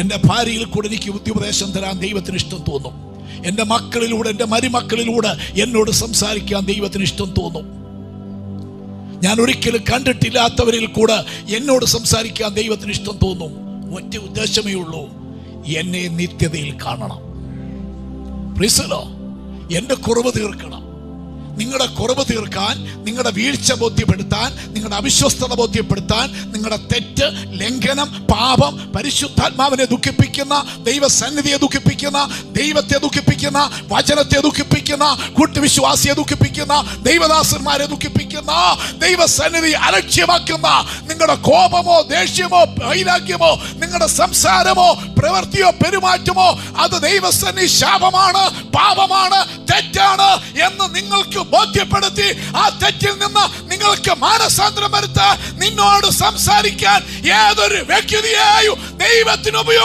എൻ്റെ ഭാര്യയിൽ കൂടെ എനിക്ക് ബുദ്ധിപദേശം തരാൻ ദൈവത്തിന് ഇഷ്ടം തോന്നും. എൻ്റെ മക്കളിലൂടെ, എൻ്റെ മരുമക്കളിലൂടെ എന്നോട് സംസാരിക്കാൻ ദൈവത്തിന് ഇഷ്ടം തോന്നും. ഞാൻ ഒരിക്കലും കണ്ടിട്ടില്ലാത്തവരിൽ കൂടെ എന്നോട് സംസാരിക്കാൻ ദൈവത്തിന് ഇഷ്ടം തോന്നും. ഒറ്റ ഉദ്ദേശമേ ഉള്ളൂ, എന്നെ നിത്യതയിൽ കാണണം. പ്രീസലോ, എൻ്റെ കുറവ് തീർക്കണം. നിങ്ങളുടെ കുറവ് തീർക്കാൻ, നിങ്ങളുടെ വീഴ്ച ബോധ്യപ്പെടുത്താൻ, നിങ്ങളുടെ അവിശ്വസ്തത ബോധ്യപ്പെടുത്താൻ, നിങ്ങളുടെ തെറ്റ്, ലംഘനം, പാപം, പരിശുദ്ധാത്മാവിനെ ദുഃഖിപ്പിക്കുന്ന, ദൈവസന്നിധിയെ ദുഃഖിപ്പിക്കുന്ന, ദൈവത്തെ ദുഃഖിപ്പിക്കുന്ന, വചനത്തെ ദുഃഖിപ്പിക്കുന്ന, കൂട്ടുവിശ്വാസിയെ ദുഃഖിപ്പിക്കുന്ന, ദൈവദാസന്മാരെ ദുഃഖിപ്പിക്കുന്ന, ദൈവസന്നിധി അലക്ഷ്യമാക്കുന്ന നിങ്ങളുടെ കോപമോ, ദേഷ്യമോ, വൈരാഗ്യമോ, നിങ്ങളുടെ സംസാരമോ, പ്രവൃത്തിയോ, പെരുമാറ്റമോ അത് ദൈവസന്നിധി ശാപമാണ്, പാപമാണ്, തെറ്റാണ് എന്ന് നിങ്ങൾക്ക് ബോധ്യപ്പെടുത്തി ആ തെറ്റിൽ നിന്ന് നിങ്ങൾക്ക് മാനസാന്തരം വരുത്താൻ, നിന്നോട് സംസാരിക്കാൻ ഏതൊരു വ്യക്തിയെയും ദൈവത്തിന് ഉപയോഗിക്കും.